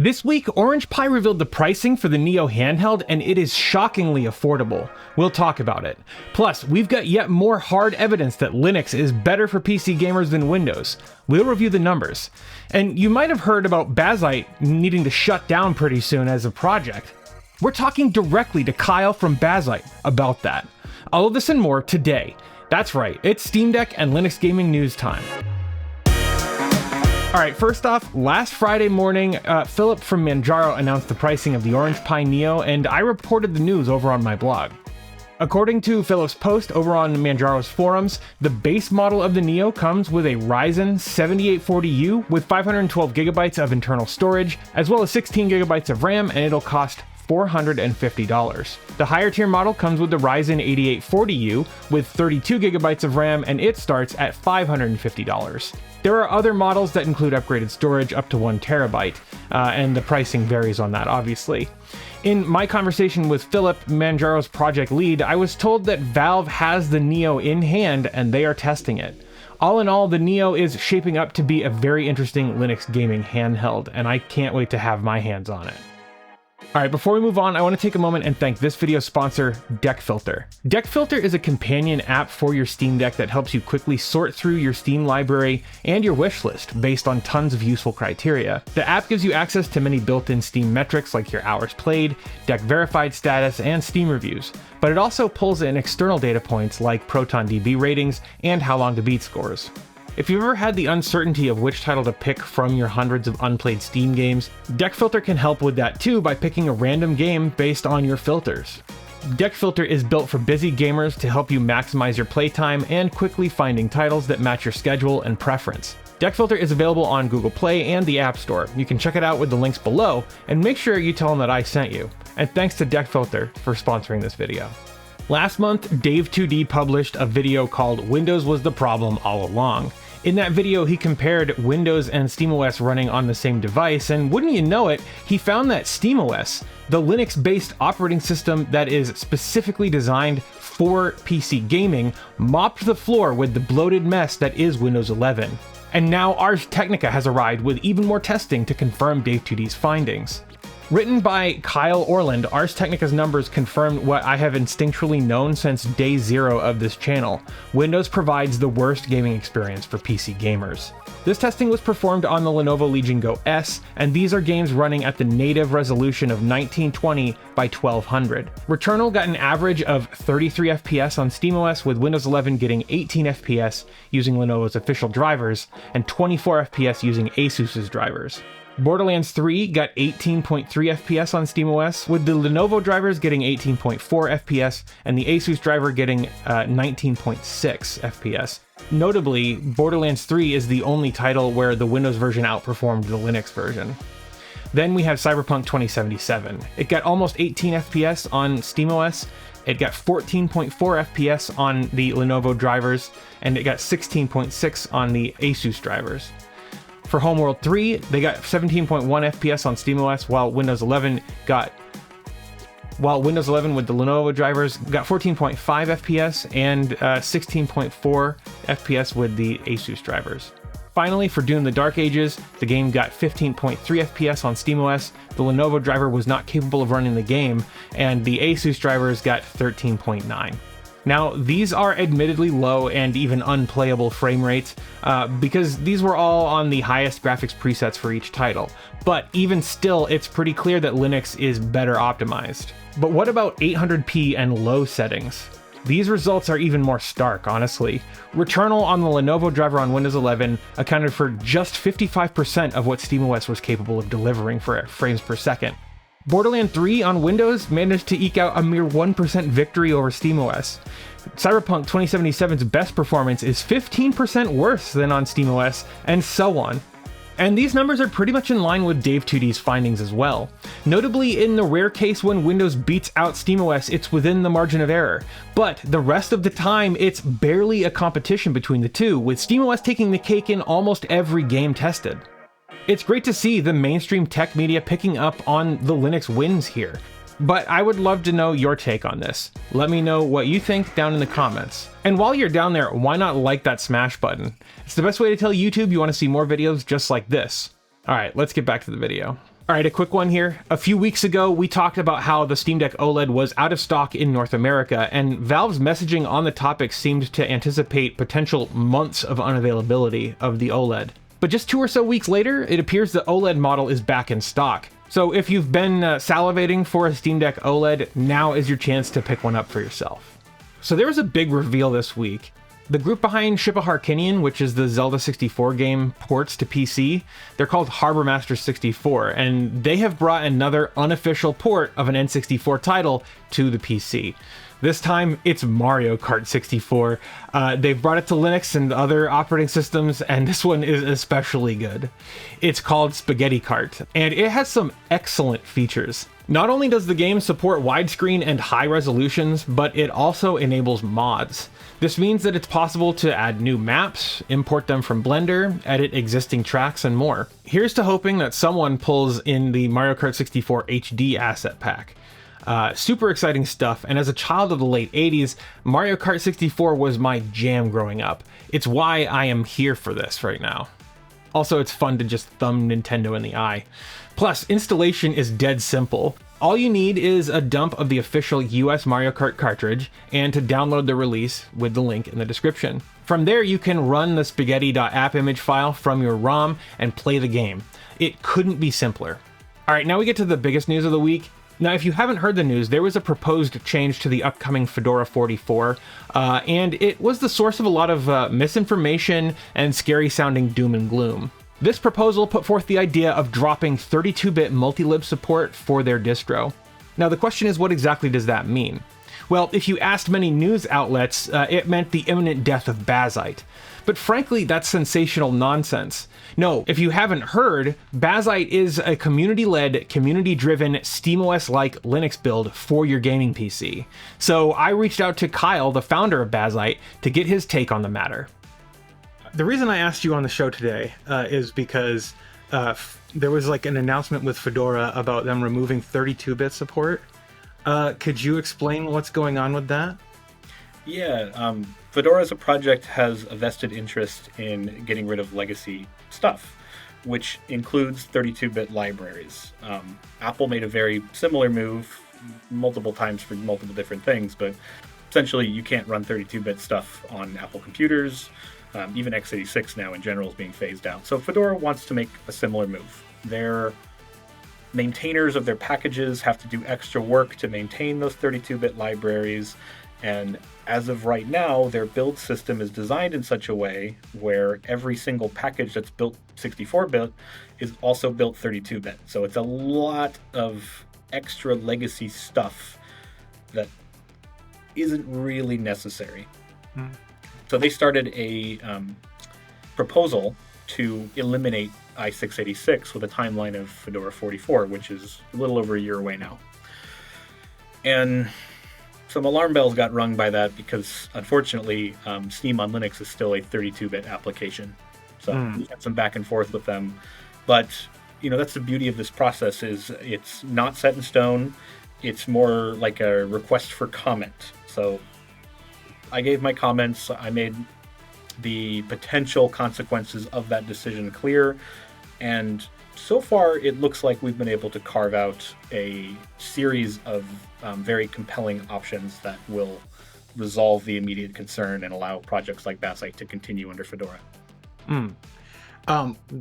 This week, Orange Pi revealed the pricing for the Neo handheld, and it is shockingly affordable. We'll talk about it. Plus, we've got yet more hard evidence that Linux is better for PC gamers than Windows. We'll review the numbers. And you might have heard about Bazzite needing to shut down pretty soon as a project. We're talking directly to Kyle from Bazzite about that. All of this and more today. That's right, it's Steam Deck and Linux gaming news time. Alright, first off, last Friday morning, Philip from Manjaro announced the pricing of the Orange Pi Neo, and I reported the news over on my blog. According to Philip's post over on Manjaro's forums, the base model of the Neo comes with a Ryzen 7840U with 512GB of internal storage, as well as 16GB of RAM, and it'll cost $450. The higher tier model comes with the Ryzen 8840U with 32GB of RAM, and it starts at $550. There are other models that include upgraded storage up to 1TB, and the pricing varies on that, obviously. In my conversation with Philip, Manjaro's project lead, I was told that Valve has the Neo in hand and they are testing it. All in all, the Neo is shaping up to be a very interesting Linux gaming handheld, and I can't wait to have my hands on it. Alright, before we move on, I want to take a moment and thank this video's sponsor, DeckFilter. DeckFilter is a companion app for your Steam Deck that helps you quickly sort through your Steam library and your wish list based on tons of useful criteria. The app gives you access to many built-in Steam metrics like your hours played, Deck verified status, and Steam reviews, but it also pulls in external data points like ProtonDB ratings and how long to beat scores. If you've ever had the uncertainty of which title to pick from your hundreds of unplayed Steam games, DeckFilter can help with that too by picking a random game based on your filters. DeckFilter is built for busy gamers to help you maximize your playtime and quickly finding titles that match your schedule and preference. DeckFilter is available on Google Play and the App Store. You can check it out with the links below, and make sure you tell them that I sent you. And thanks to DeckFilter for sponsoring this video. Last month, Dave2D published a video called Windows Was the Problem All Along. In that video, he compared Windows and SteamOS running on the same device, and wouldn't you know it, he found that SteamOS, the Linux-based operating system that is specifically designed for PC gaming, mopped the floor with the bloated mess that is Windows 11. And now Ars Technica has arrived with even more testing to confirm Dave2D's findings. Written by Kyle Orland, Ars Technica's numbers confirmed what I have instinctually known since day zero of this channel. Windows provides the worst gaming experience for PC gamers. This testing was performed on the Lenovo Legion Go S, and these are games running at the native resolution of 1920 by 1200. Returnal got an average of 33 FPS on SteamOS, with Windows 11 getting 18 FPS using Lenovo's official drivers, and 24 FPS using Asus's drivers. Borderlands 3 got 18.3 FPS on SteamOS, with the Lenovo drivers getting 18.4 FPS and the Asus driver getting 19.6 FPS. Notably, Borderlands 3 is the only title where the Windows version outperformed the Linux version. Then we have Cyberpunk 2077. It got almost 18 FPS on SteamOS, it got 14.4 FPS on the Lenovo drivers, and it got 16.6 on the Asus drivers. For Homeworld 3, they got 17.1 FPS on SteamOS, while Windows 11 with the Lenovo drivers got 14.5 FPS and 16.4 FPS with the Asus drivers. Finally, for Doom: The Dark Ages, the game got 15.3 FPS on SteamOS, the Lenovo driver was not capable of running the game, and the Asus drivers got 13.9. Now, these are admittedly low and even unplayable frame rates, because these were all on the highest graphics presets for each title. But even still, it's pretty clear that Linux is better optimized. But what about 800p and low settings? These results are even more stark, honestly. Returnal on the Lenovo driver on Windows 11 accounted for just 55% of what SteamOS was capable of delivering for frames per second. Borderlands 3 on Windows managed to eke out a mere 1% victory over SteamOS. Cyberpunk 2077's best performance is 15% worse than on SteamOS, and so on. And these numbers are pretty much in line with Dave2D's findings as well. Notably, in the rare case when Windows beats out SteamOS, it's within the margin of error. But the rest of the time, it's barely a competition between the two, with SteamOS taking the cake in almost every game tested. It's great to see the mainstream tech media picking up on the Linux wins here. But I would love to know your take on this. Let me know what you think down in the comments. And while you're down there, why not like that smash button? It's the best way to tell YouTube you want to see more videos just like this. Alright, let's get back to the video. All right, a quick one here. A few weeks ago, we talked about how the Steam Deck OLED was out of stock in North America, and Valve's messaging on the topic seemed to anticipate potential months of unavailability of the OLED. But just 2 or so weeks later, it appears the OLED model is back in stock. So if you've been salivating for a Steam Deck OLED, now is your chance to pick one up for yourself. So there was a big reveal this week. The group behind Ship of Harkinian, which is the Zelda 64 game ports to PC, they're called Harbour Master 64, and they have brought another unofficial port of an N64 title to the PC. This time, it's Mario Kart 64. They've brought it to Linux and other operating systems, and this one is especially good. It's called Spaghetti Kart, and it has some excellent features. Not only does the game support widescreen and high resolutions, but it also enables mods. This means that it's possible to add new maps, import them from Blender, edit existing tracks, and more. Here's to hoping that someone pulls in the Mario Kart 64 HD asset pack. Super exciting stuff, and as a child of the late 80s, Mario Kart 64 was my jam growing up. It's why I am here for this right now. Also, it's fun to just thumb Nintendo in the eye. Plus, installation is dead simple. All you need is a dump of the official US Mario Kart cartridge and to download the release with the link in the description. From there, you can run the spaghetti.app image file from your ROM and play the game. It couldn't be simpler. All right, now we get to the biggest news of the week. Now, if you haven't heard the news, there was a proposed change to the upcoming Fedora 44, and it was the source of a lot of misinformation and scary-sounding doom and gloom. This proposal put forth the idea of dropping 32-bit multi-lib support for their distro. Now, the question is, what exactly does that mean? Well, if you asked many news outlets, it meant the imminent death of Bazzite. But frankly, that's sensational nonsense. No, if you haven't heard, Bazzite is a community-led, community-driven, SteamOS-like Linux build for your gaming PC. So I reached out to Kyle, the founder of Bazzite, to get his take on the matter. The reason I asked you on the show today is because there was like an announcement with Fedora about them removing 32-bit support. Could you explain what's going on with that? Yeah, Fedora as a project has a vested interest in getting rid of legacy stuff, which includes 32-bit libraries. Apple made a very similar move multiple times for multiple different things, but essentially you can't run 32-bit stuff on Apple computers. Even x86 now in general is being phased out. So Fedora wants to make a similar move. Their maintainers of their packages have to do extra work to maintain those 32-bit libraries, and as of right now, their build system is designed in such a way where every single package that's built 64-bit is also built 32-bit. So it's a lot of extra legacy stuff that isn't really necessary. So they started a proposal to eliminate i686 with a timeline of Fedora 44, which is a little over a year away now. And some alarm bells got rung by that because, unfortunately, Steam on Linux is still a 32-bit application. So we had some back and forth with them. But, you know, that's the beauty of this process is it's not set in stone. It's more like a request for comment. So I gave my comments. I made the potential consequences of that decision clear. And so far, it looks like we've been able to carve out a series of very compelling options that will resolve the immediate concern and allow projects like Bazzite to continue under Fedora.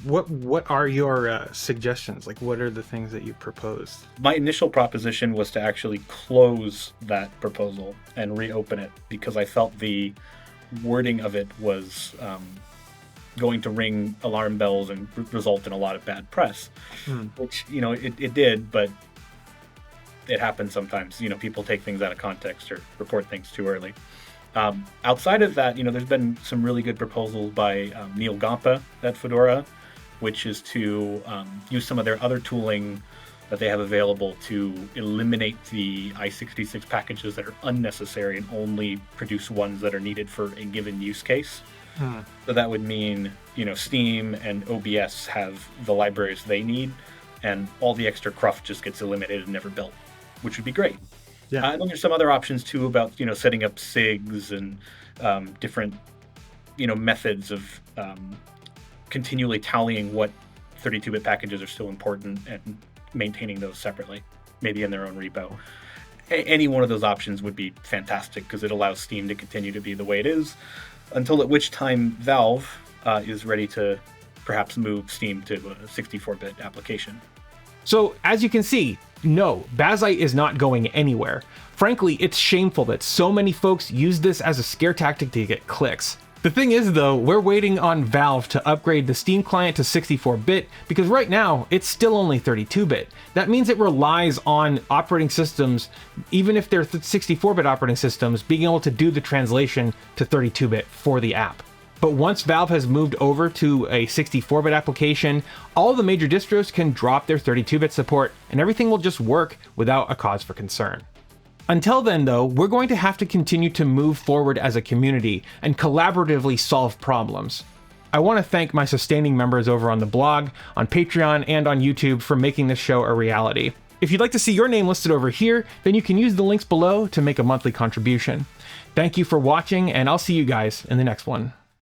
What are your suggestions? Like, what are the things that you proposed? My initial proposition was to actually close that proposal and reopen it because I felt the wording of it was going to ring alarm bells and result in a lot of bad press, which, you know, it did, but it happens sometimes. You know, people take things out of context or report things too early. Outside of that, you know, there's been some really good proposals by Neil Gompa at Fedora, which is to use some of their other tooling that they have available to eliminate the i66 packages that are unnecessary and only produce ones that are needed for a given use case. So that would mean, you know, Steam and OBS have the libraries they need, and all the extra cruft just gets eliminated and never built, which would be great. Yeah. And then there's some other options too about, you know, setting up SIGs and different, you know, methods of continually tallying what 32-bit packages are still important and maintaining those separately, maybe in their own repo. Any one of those options would be fantastic because it allows Steam to continue to be the way it is, until at which time Valve is ready to perhaps move Steam to a 64-bit application. So, as you can see, no, Bazzite is not going anywhere. Frankly, it's shameful that so many folks use this as a scare tactic to get clicks. The thing is though, we're waiting on Valve to upgrade the Steam client to 64-bit because right now it's still only 32-bit. That means it relies on operating systems, even if they're 64-bit operating systems, being able to do the translation to 32-bit for the app. But once Valve has moved over to a 64-bit application, all the major distros can drop their 32-bit support and everything will just work without a cause for concern. Until then though, we're going to have to continue to move forward as a community and collaboratively solve problems. I want to thank my sustaining members over on the blog, on Patreon, and on YouTube for making this show a reality. If you'd like to see your name listed over here, then you can use the links below to make a monthly contribution. Thank you for watching, and I'll see you guys in the next one.